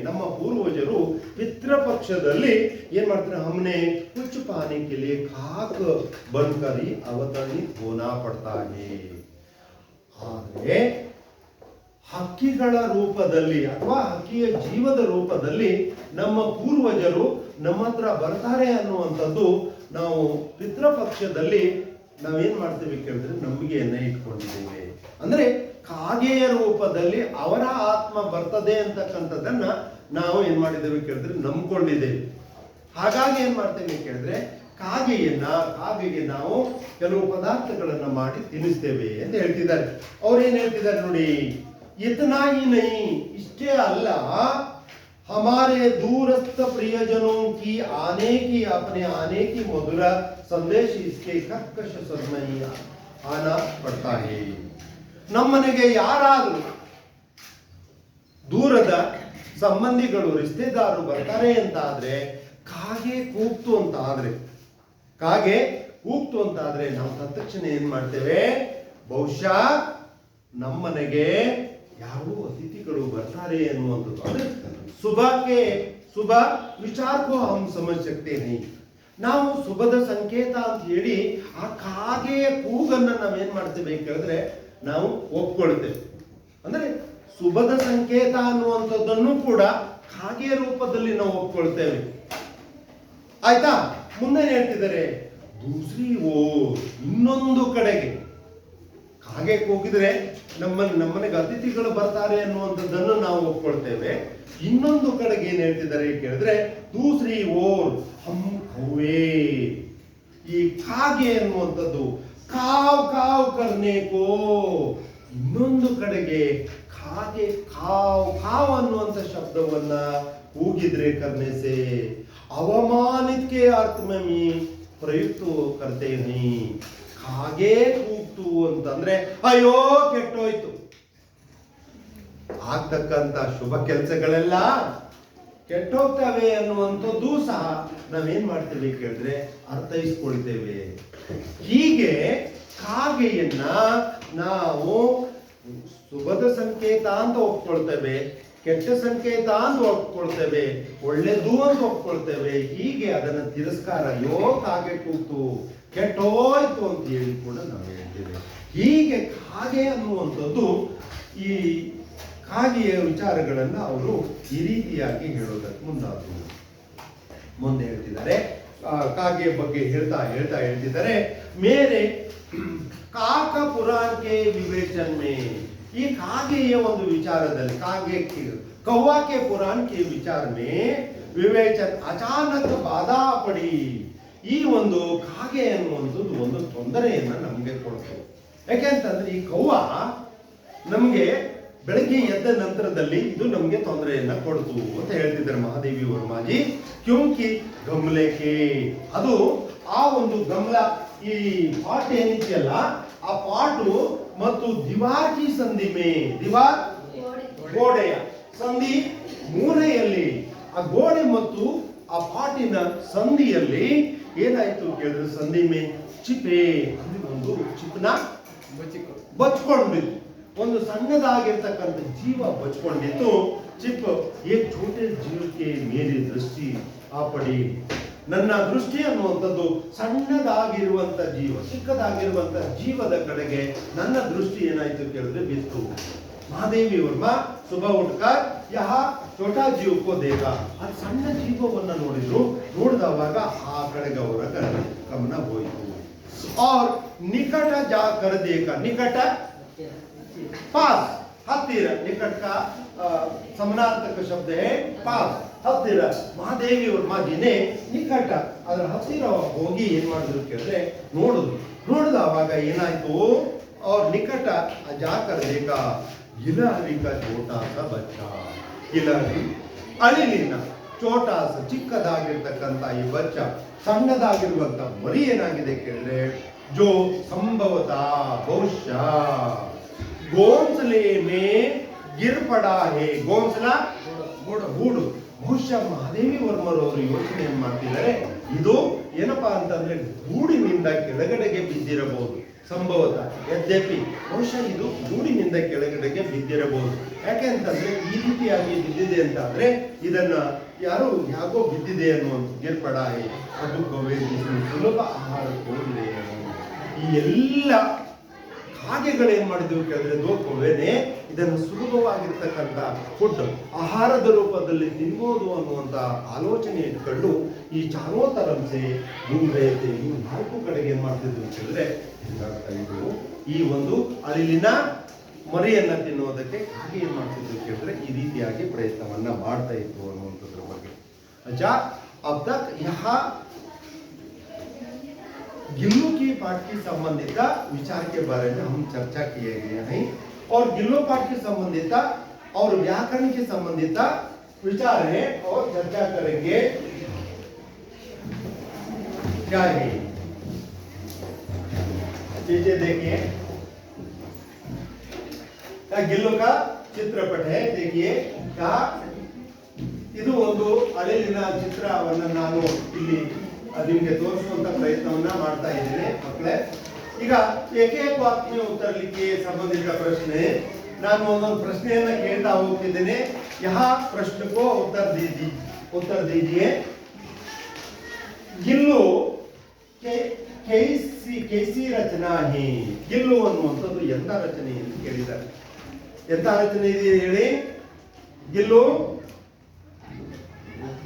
ನಮ್ಮ ಪೂರ್ವಜರು ಪಿತೃ ಪಕ್ಷದಲ್ಲಿ ಏನ್ ಮಾಡ್ತಾರೆ? ಹಮ್ನೆ ಕುಚ್ ಪಾನೆ ಕೆ ಲಿಯೆ ಖಾಕ್ ಬನ್ಕರಿ ಅವತರಣಿತ್ ಹೋನಾ ಪಡ್ತಾ ಹೇ. ಆದರೆ ಹಕ್ಕಿಗಳ ರೂಪದಲ್ಲಿ ಅಥವಾ ಹಕ್ಕಿಯ ಜೀವದ ರೂಪದಲ್ಲಿ ನಮ್ಮ ಪೂರ್ವಜರು ನಮ್ಮ ಹತ್ರ ಬರ್ತಾರೆ ಅನ್ನುವಂಥದ್ದು ನಾವು ಪಿತೃಪಕ್ಷದಲ್ಲಿ ನಾವೇನ್ ಮಾಡ್ತೀವಿ ಕೇಳಿದ್ರೆ ನಂಬಿಕೆಯನ್ನ ಇಟ್ಕೊಂಡಿದ್ದೇವೆ. ಅಂದ್ರೆ ಕಾಗೆಯ ರೂಪದಲ್ಲಿ ಅವರ ಆತ್ಮ ಬರ್ತದೆ ಅಂತಕ್ಕಂಥದ್ದನ್ನ ನಾವು ಏನ್ ಮಾಡಿದ್ದೇವೆ ಕೇಳಿದ್ರೆ ನಂಬ್ಕೊಂಡಿದ್ದೇವೆ. ಹಾಗಾಗಿ ಏನ್ ಮಾಡ್ತೇವೆ ಕೇಳಿದ್ರೆ ಕಾಗೆಗೆ ನಾವು ಕೆಲವು ಪದಾರ್ಥಗಳನ್ನ ಮಾಡಿ ತಿನ್ನಿಸ್ತೇವೆ ಅಂತ ಹೇಳ್ತಿದ್ದಾರೆ. ಅವ್ರು ಏನ್ ಹೇಳ್ತಿದ್ದಾರೆ ನೋಡಿ, ಇತನಾ ಹಿ ನಹಿ, ಇಷ್ಟೇ ಅಲ್ಲ, हमारे दूरस्थ प्रियजनों की आने की, अपने आने की मधुर संदेश इसके कर्कश स्वर में ही आना पड़ता है. ನಮ್ಮನೆಗೆ ಯಾರಾದರೂ ದೂರದ ಸಂಬಂಧಿಗಳು, ರಿಶ್ತೆದಾರರು ಬರ್ತಾರೆ ಅಂತ ಆದ್ರೆ, ಕಾಗೆ ಕೂಗ್ತು ಅಂತ ಆದ್ರೆ ನಾವು ತತ್ಕ್ಷಣ ಏನ್ ಮಾಡ್ತೇವೆ? ಬಹುಶಃ ನಮ್ಮನೆಗೆ ಯಾರು ಅತಿಥಿಗಳು ಬರ್ತಾರೆ ಅನ್ನುವಂಥದ್ದು. ಅಂದ್ರೆ ಶುಭ ವಿಚಾರ ಕೋ ಹಮ್ ಸಮಜ್ ಸಕ್ತೆ ನಹೀ. ನಾವು ಶುಭದ ಸಂಕೇತ ಅಂತ ಹೇಳಿ ಆ ಕಾಗೆಯ ಕೂಗನ್ನ ನಾವೇನ್ ಮಾಡ್ತೇವೆ ಕೇಳಿದ್ರೆ ನಾವು ಒಪ್ಕೊಳ್ತೇವೆ. ಅಂದ್ರೆ ಶುಭದ ಸಂಕೇತ ಅನ್ನುವಂಥದ್ದನ್ನು ಕೂಡ ಕಾಗೆಯ ರೂಪದಲ್ಲಿ ನಾವು ಒಪ್ಕೊಳ್ತೇವೆ. ಆಯ್ತಾ? ಮುಂದೆ ಹೇಳ್ತಿದ್ದಾರೆ, ದೂಸರಿ ಇನ್ನೊಂದು ಕಡೆಗೆ ಕಾಗೆ ಕೂಗಿದ್ರೆ ನಮ್ಮನೆಗೆ ಅತಿಥಿಗಳು ಬರ್ತಾರೆ ಅನ್ನುವಂಥದ್ದನ್ನು ನಾವು ಒಪ್ಕೊಳ್ತೇವೆ. ಇನ್ನೊಂದು ಕಡೆಗೆ ಏನ್ ಹೇಳ್ತಿದ್ದಾರೆ ಕೇಳಿದ್ರೆ, ದೂಸರಿ ಓರ್ ಹಮ್ ಕೌವೆ, ಈ ಕಾಗೆ ಅನ್ನುವಂಥದ್ದು ಕಾವ್ ಕಾವ್ ಕರ್ನೇಕೋ, ಇನ್ನೊಂದು ಕಡೆಗೆ ಕಾಗೆ ಕಾವ್ ಕಾವ್ ಅನ್ನುವಂಥ ಶಬ್ದವನ್ನ ಕೂಗಿದ್ರೆ ಕರ್ನೆಸೆ ಅವಮಾನಿತ್ಕೆ ಅರ್ಥ ಮೇ ಪ್ರಯುಕ್ತ ಕರ್ತೆ ಹೈ. ಕಾಗೆ ಕೂಗ್ತು ಅಂತಂದ್ರೆ ಅಯ್ಯೋ ಕೆಟ್ಟೋಯ್ತು, ಆಗ್ತಕ್ಕಂತ ಶುಭ ಕೆಲಸಗಳೆಲ್ಲ ಕೆಟ್ಟೋಗ್ತವೆ ಅನ್ನುವಂಥದ್ದು ಸಹ ನಾವೇನ್ ಮಾಡ್ತೇವೆ ಕೇಳಿದ್ರೆ ಅರ್ಥೈಸ್ಕೊಳ್ತೇವೆ. ಹೀಗೆ ಕಾಗೆಯನ್ನ ನಾವು ಶುಭದ ಸಂಕೇತ ಅಂತ ಒಪ್ಕೊಳ್ತೇವೆ, ಕೆಟ್ಟ ಸಂಕೇತ ಅಂತ ಒಪ್ಕೊಳ್ತೇವೆ, ಒಳ್ಳೆದು ಅಂತ ಒಪ್ಕೊಳ್ತೇವೆ. ಹೀಗೆ ಅದನ್ನ ತಿರಸ್ಕಾರ, ಅಯ್ಯೋ ಕಾಗೆ ಕೂತು ಕೆಟ್ಟೋಯ್ತು ಅಂತ ಹೇಳಿ ಕೂಡ ನಾವು ಹೇಳ್ತೇವೆ. ಹೀಗೆ ಕಾಗೆ ಅನ್ನುವಂಥದ್ದು, ಈ ಕಾಗೆಯ ವಿಚಾರಗಳನ್ನ ಅವರು ಈ ರೀತಿಯಾಗಿ ಹೇಳೋದಕ್ಕೆ ಮುಂದಾದರು. ಮುಂದೆ ಹೇಳ್ತಿದ್ದಾರೆ, ಕಾಗೆಯ ಬಗ್ಗೆ ಹೇಳ್ತಾ ಹೇಳ್ತಿದ್ದಾರೆ, ಮೇರೆ ಕಾಕ ಪುರಾಣಕ್ಕೆ ವಿವೇಚನ್ ಮೇ, ಈ ಕಾಗೆಯ ಒಂದು ವಿಚಾರದಲ್ಲಿ, कौवा के पुराण के विचार में विवेचन अचानक बाधा पड़ी. ಈ ಒಂದು ಕಾಗೆ ಅನ್ನುವಂಥದ್ದು ಒಂದು ತೊಂದರೆಯನ್ನ ನಮಗೆ ಕೊಡ್ತು. ಯಾಕೆಂತಂದ್ರೆ ಈ ಕೌವ ನಮಗೆ ಬೆಳಗ್ಗೆ ಎದ್ದ ನಂತರದಲ್ಲಿ ಇದು ನಮಗೆ ತೊಂದರೆಯನ್ನ ಕೊಡ್ತು ಅಂತ ಹೇಳ್ತಿದ್ದಾರೆ ಮಹಾದೇವಿ ವರ್ಮಾಜಿ. ಕ್ಯೂಂಕಿ ಗಮ್ಲೆಕೆ, ಅದು ಆ ಒಂದು ಗಮ್ಲ, ಈ ಪಾಟ್ ಏನಿದೆಯಲ್ಲ ಆ ಪಾಟು ಮತ್ತು ದಿವಾರ್ ಕಿ ಸಂಧಿ ಮೇ, ದಿವಾರ್ ಗೋಡೆಯ ಸಂಧಿ ಮೂಲೆಯಲ್ಲಿ ಆ ಗೋಡೆ ಮತ್ತು ಆ ಪಾಟಿನ ಸಂಧಿಯಲ್ಲಿ ಏನಾಯ್ತು ಕೇಳಿದ್ರೆ ಸಂಧಿ ಮೇ ಚಿಪೆ ಅಂದ್ರೆ ಒಂದು ಚಿಪ್ನ ಬಚ್ಕೊಂಡಿತ್ತು. ಒಂದು ಸಣ್ಣದಾಗಿರ್ತಕ್ಕಂಥ ಜೀವ ಬಚ್ಕೊಂಡಿತ್ತು. ಚಿಪ್ ಏಕ್ ಛೋಟೆ ಜೀವಕ್ಕೆ ಮೇರೆ ದೃಷ್ಟಿ ಆಪಡಿ. ನನ್ನ ದೃಷ್ಟಿ ಅನ್ನುವಂಥದ್ದು ಸಣ್ಣದಾಗಿರುವಂತ ಜೀವ, ಚಿಕ್ಕದಾಗಿರುವಂತ ಜೀವದ ಕಡೆಗೆ ನನ್ನ ದೃಷ್ಟಿ ಏನಾಯ್ತು ಕೇಳಿದ್ರೆ ಬಿತ್ತು. ಮಹಾದೇವಿ ವರ್ಮಾ ಸುಬಹ ಉಠ್ಕರ್ ಯಹ ಛೋಟಾ ಜೀವ ಕೋ ದೇಖ. ಅದು ಸಣ್ಣ ಜೀವವನ್ನ ನೋಡಿದ್ರು. ನೋಡಿದವಾಗ ಆ ಕಡೆಗೆ ಅವರ ಗಮನ ಹೋಯಿತು. और निकट जाकर देखा. निकट पास, हत्तीर. निकट का समानार्थक शब्द है पास, ಹತ್ತಿರ. ಮಹಾದೇವಿ ವರ್ಮಾಜಿನೇ ನಿಕಟ ಅದರ ಹತ್ತಿರ ಹೋಗಿ ಏನ್ ಮಾಡಿದ್ರು ಕೇಳಿದ್ರೆ ನೋಡಿದ್ರು. ನೋಡಿದ ಅವಾಗ ಏನಾಯ್ತು, ಅವ್ರ ನಿಕಟ ಜಾಕರ್ ದೇಖ ಗಿಲಹರಿ ಕಾ ಛೋಟಾಸ ಬಚ್ಚ. ಗಿಲಹರಿ ಅಳಿಲಿನ ಚೋಟಾಸ ಚಿಕ್ಕದಾಗಿರ್ತಕ್ಕಂಥ ಈ ಬಚ್ಚ, ಸಣ್ಣದಾಗಿರುವಂತ ಮರಿ ಏನಾಗಿದೆ ಕೇಳಿದ್ರೆ ಜೋ ಸಂಭವತ ಬಹುಶಃ ಗೋನ್ಸಲೆ ಮೇ ಗಿರ್ ಪಡಾ ಹೇ. ಗೋನ್ಸಲ ಗೂಡು. ಬಹುಶಃ ಮಹಾದೇವಿ ವರ್ಮರವರು ಯೋಚನೆ ಏನ್ ಮಾಡ್ತಿದ್ದಾರೆ, ಇದು ಏನಪ್ಪಾ ಅಂತಂದ್ರೆ ಗೂಡಿನಿಂದ ಕೆಳಗಡೆಗೆ ಬಿದ್ದಿರಬಹುದು. ಸಂಭವತ ಯದ್ಯಪಿ ಬಹುಶಃ ಇದು ಗೂಡಿನಿಂದ ಕೆಳಗಡೆಗೆ ಬಿದ್ದಿರಬಹುದು. ಯಾಕೆ ಅಂತಂದ್ರೆ ಈ ರೀತಿಯಾಗಿ ಬಿದ್ದಿದೆ ಅಂತ ಆದ್ರೆ ಇದನ್ನ ಯಾಕೋ ಬಿದ್ದಿದೆ ಅನ್ನುವಂಥ ಗಿರ್ಪಡಾಯಿ ಅದು ಸುಲಭ ಆಹಾರ ಹೋಗಿದೆ. ಈ ಎಲ್ಲ ಕಾಗೆಗಳೇನ್ ಮಾಡಿದ್ವು ಕೇಳಿದ್ರೆ ದೋಪವೇನೆ ಇದನ್ನು ಸುಲಭವಾಗಿರ್ತಕ್ಕಂಥ ಫುಡ್ ಆಹಾರದ ರೂಪದಲ್ಲಿ ತಿನ್ಬೋದು ಅನ್ನುವಂತ ಆಲೋಚನೆ ಇಟ್ಕೊಂಡು ಈ ಚಾರೋತರಂಸೆ ಗುಂಬೆಯತೆ ಈ 4 ಕಡೆಗೆ ಏನ್ ಮಾಡ್ತಿದ್ವು ಕೇಳಿದ್ರೆ ಇದ್ರು. ಈ ಒಂದು ಅಳಿಲಿನ ಮರಿಯನ್ನ ತಿನ್ನೋದಕ್ಕೆ ಕಾಗೆ ಏನ್ ಮಾಡ್ತಿದ್ವು ಕೇಳಿದ್ರೆ ಈ ರೀತಿಯಾಗಿ ಪ್ರಯತ್ನವನ್ನ ಮಾಡ್ತಾ ಇತ್ತು ಅನ್ನುವಂಥದ್ರ ಬಗ್ಗೆ. ಅಚ್ಚಾ अब तक यहाँ गिल्लू की पाठ की संबंधित विचार के बारे में हम चर्चा किए गए हैं और गिल्लू पाठ की संबंधित और व्याकरण के संबंधित विचार है और चर्चा करेंगे. क्या है चीजें देखिए, गिल्लू का चित्रपट है. देखिए क्या ಇದು ಒಂದು ಅಳಿಲಿನ ಚಿತ್ರವನ್ನ ನಾನು ಇಲ್ಲಿ ನಿಮಗೆ ತೋರಿಸುವಂತ ಪ್ರಯತ್ನವನ್ನ ಮಾಡ್ತಾ ಇದ್ದೇನೆ ಮಕ್ಕಳೇ. ಈಗ ಏಕೈಕ ವಾಕ್ಯ ಉತ್ತರ ಲಿಖಿಗೆ ಸಂಬಂಧಿತ ಪ್ರಶ್ನೆ, ನಾನು ಒಂದೊಂದು ಪ್ರಶ್ನೆಯನ್ನ ಕೇಳ್ತಾ ಹೋಗ್ತಿದ್ದೇನೆ. ಯಹ ಪ್ರಶ್ನೆಗೂ ಉತ್ತರ ದೀಜಿಯೇ. ಗಿಲ್ಲು ಕೈಸಿ ರಚನಾ ಹೇ. ಗಿಲ್ಲು ಅನ್ನುವಂಥದ್ದು ಎಂತ ರಚನೆ ಎಂದು ಕೇಳಿದ್ದಾರೆ. ಎಂತ ರಚನೆ ಇದೆ ಹೇಳಿ. ಗಿಲ್ಲು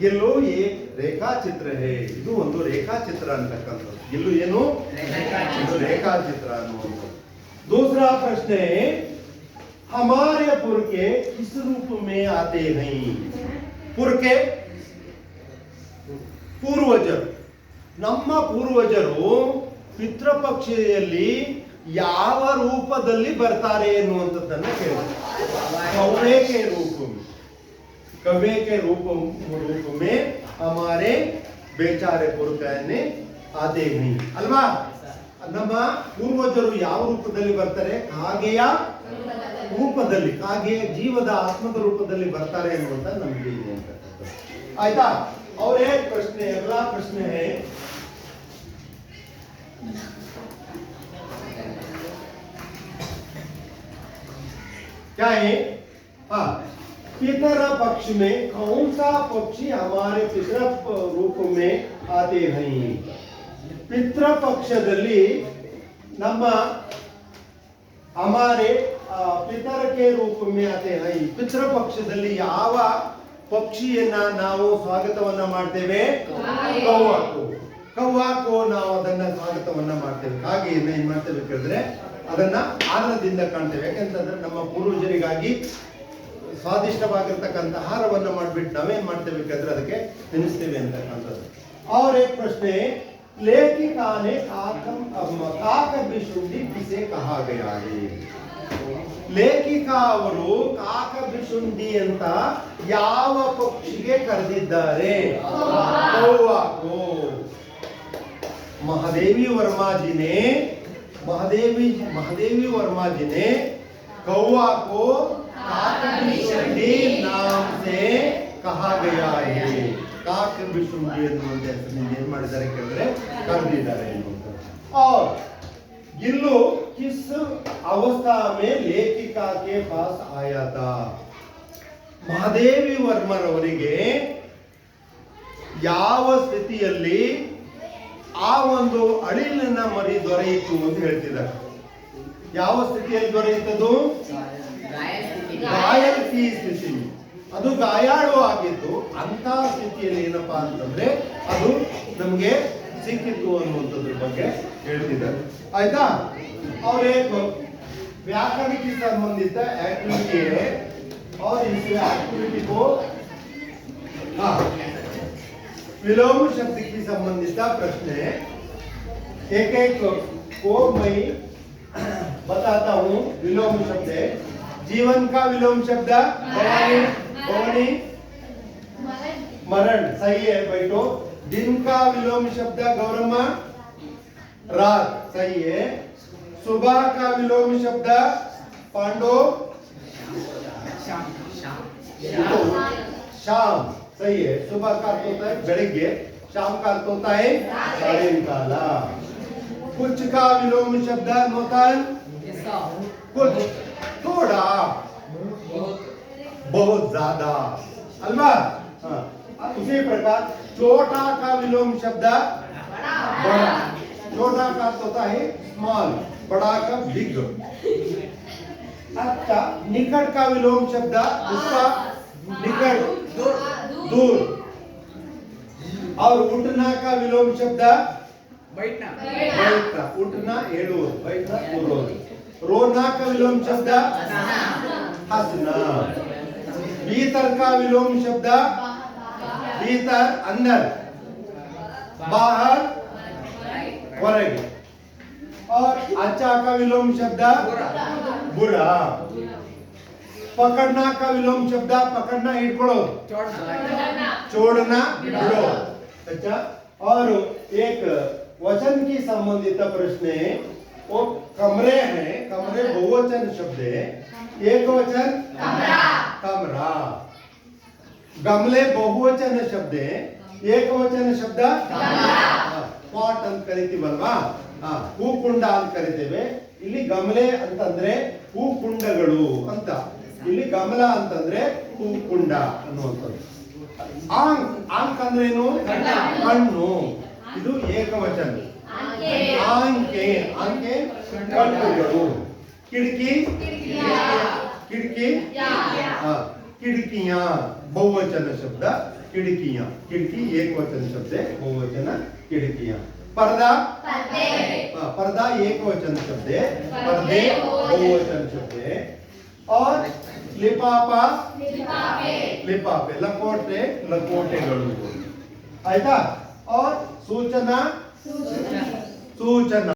ಗಿಲ್ಲು ಏಕ್ ರೇಖಾಚಿತ್ರ ಹೇ. ಇದು ಒಂದು ರೇಖಾಚಿತ್ರ ಅಂತಕ್ಕಂಥದ್ದು. ಗಿಲ್ಲು ಏನು ರೇಖಾಚಿತ್ರ ಅನ್ನುವಂಥದ್ದು. दूसरा प्रश्न है हमारे पुरखे किस रूप में आते हैं. पुरखे ಪೂರ್ವಜರು, ನಮ್ಮ ಪೂರ್ವಜರು ಪಿತೃಪಕ್ಷದಲ್ಲಿ ಯಾವ ರೂಪದಲ್ಲಿ ಬರ್ತಾರೆ ಎನ್ನುವಂಥದ್ದನ್ನ ಕೇಳಿದ್ರು. ಕವ್ವೆ ಕೆ ರೂಪ कव्वे के रूप में हमारे बेचारे पुरखने आते हैं ಅಲ್ವಾ. ನಮ್ಮ ಪೂರ್ವಜರು ಯಾವ ರೂಪದಲ್ಲಿ ಬರ್ತಾರೆ, ಕಾಗೆಯ ರೂಪದಲ್ಲಿ, ಕಾಗೆಯ ಜೀವದ ಆತ್ಮದ ರೂಪದಲ್ಲಿ ಬರ್ತಾರೆ ಅನ್ನುವಂತ ನಮಗೆ ಇದೆ ಅಂತ. ಆಯ್ತಾ. और एक प्रश्न अगला प्रश्न है क्या है. हाँ, पितर पक्ष में कौन सा पक्षी हमारे पितर रूप में आते हैं. पितृ पक्षದಲ್ಲಿ ನಮ್ಮ हमारे पितर के रूप में आते हैं. पितृ पक्षದಲ್ಲಿ ಯಾವ ಪಕ್ಷಿಯನ್ನ ನಾವು ಸ್ವಾಗತವನ್ನ ಮಾಡ್ತೇವೆ. ಕವ್ವಾಕು ನಾವು ಅದನ್ನ ಸ್ವಾಗತವನ್ನ ಮಾಡ್ತೇವೆ. ಕಾಗೆಯನ್ನ ಏನ್ ಮಾಡ್ತೇವೆ ಕೇಳಿದ್ರೆ ಅದನ್ನ ಆನಂದದಿಂದ ಕಾಣ್ತೇವೆ. ಯಾಕಂತಂದ್ರೆ ನಮ್ಮ ಪೂರ್ವಜರಿಗಾಗಿ ಸ್ವಾದಿಷ್ಟವಾಗಿರ್ತಕ್ಕಂಥ ಆಹಾರವನ್ನ ಮಾಡ್ಬಿಟ್ಟು ನಾವೇನ್ ಮಾಡ್ತೇವೆ ಬೇಕಾದ್ರೆ ಅದಕ್ಕೆ ತಿನ್ನಿಸ್ತೇವೆ ಅಂತಕ್ಕಂಥದ್ದು. और एक प्रश्न है लेखिका ने ಕಾಕಬಿಸುಂಡಿ ಕಿಸೆ ಕಹಾ ಗಯಾ ಹೈ. ಲೇಖಿಕಾ ಅವರು ಕಾಕಬಿಸುಂಡಿ ಅಂತ ಯಾವ ಪಕ್ಷಿಗೆ ಕರೆದಿದ್ದಾರೆ. ಕವ್ವಾಕು. महादेवी वर्मा जी ने कौवा को काकभिशुंडी नाम से कहा गया है. ಕಾಕಭಿಶುಂಡಿ ಎನ್ನುವಂತ ಹೆಸರಿನಿಂದ ಏನ್ ಮಾಡಿದ್ದಾರೆ ಕೇಳಿದ್ರೆ ಕರೆದಿದ್ದಾರೆ ಎನ್ನುವಂತ. और गिल्लू किस अवस्था में लेखिका के पास आया था. ಮಹಾದೇವಿ ವರ್ಮರವರಿಗೆ ಯಾವ ಸ್ಥಿತಿಯಲ್ಲಿ ಆ ಒಂದು ಅಳಿಲಿನ ಮರಿ ದೊರೆಯಿತು ಅಂತ ಹೇಳ್ತಿದ್ದಾರೆ. ಯಾವ ಸ್ಥಿತಿಯಲ್ಲಿ ದೊರೆಯುತ್ತದು? ಗಾಯಲ್ಕಿ ಸ್ಥಿತಿ. ಅದು ಗಾಯಾಳು ಆಗಿತ್ತು. ಅಂತ ಸ್ಥಿತಿಯಲ್ಲಿ ಏನಪ್ಪಾ ಅಂತಂದ್ರೆ ಅದು ನಮಗೆ ಸಿಕ್ಕಿತ್ತು ಅನ್ನುವಂಥದ್ರ ಬಗ್ಗೆ ಹೇಳ್ತಿದ್ದಾರೆ. ಆಯ್ತಾ? और एक व्याकरण की संबंधित एक्टिविटी है और इस एक्टिविटी को विलोम शब्द की संबंधित प्रश्न है. एक एक को मैं बताता हूँ. विलोम शब्द है. जीवन का विलोम शब्द भवानी. भवानी मरण. सही है बैठो. दिन का विलोम शब्द गौरम्मा. रात. सही है. सुबह का विलोम शब्द पांडो. शाम. सही है. सुबह का अर्थ होता है बेड़गे. शाम का अर्थ होता है सायंकाल. कुछ का विलोम शब्द नूतन. कुछ. थोड़ा. बहुत ज्यादा. अल्वा. हाँ. उसी प्रकार छोटा का विलोम शब्द बड़ा. छोटा का अर्थ होता है स्मॉल. बड़ा का बिग. अच्छा. निकट का विलोम शब्द उसका निकट दूर. और उठना का विलोम शब्द बैठना. उठना एड़ोर. बैठना ಕೂರೋರ್. रोना का विलोम शब्द हंसना. भीतर का विलोम शब्द भीतर अंदर. बाहर ಹೊರಗೆ. और अच्छा का विलोम शब्द बुरा. पकड़ना का विलोम शब्द पकड़ना हिड़को. छोड़ना बिड़ो. अच्छा. और एक वचन की संबंधित प्रश्न है. वो कमरे हैं. कमरे बहुवचन शब्द है. एक वचन कमरा. गमले बहुवचन शब्द है. एक वचन शब्द ಪಾಟ್ ಅಂತ ಕರಿತೀವಲ್ವಾ. ಹೂಕುಂಡ ಅಂತ ಕರಿತೇವೆ. ಇಲ್ಲಿ ಗಮಲೆ ಅಂತಂದ್ರೆ ಹೂಕುಂಡಗಳು ಅಂತ. ಇಲ್ಲಿ ಗಮಲ ಅಂತಂದ್ರೆ ಹೂಕುಂಡ ಅನ್ನುವಂಥದ್ದು. ಆಂಕ್ ಅಂದ್ರೆ ಏನು? ಕಣ್ಣು. ಇದು ಏಕವಚನ. ಆಂಕೆ. ಆಂಕೆ ಕಣ್ಣುಗಳು. ಕಿಟಕಿ. ಕಿಟಕಿ. खिड़कियां बहुवचन शब्द. खिड़कियां. खिड़की एक वचन शब्द है. बहुवचन खिड़कियां. पर्दा. पर्दा एक वचन शब्द है. पर्दे बहुवचन शब्द है. और लिपापा. लिपापे. लकोटे. लकोटेಗಳು. ಆಯ್ತಾ? और सूचना. सूचना.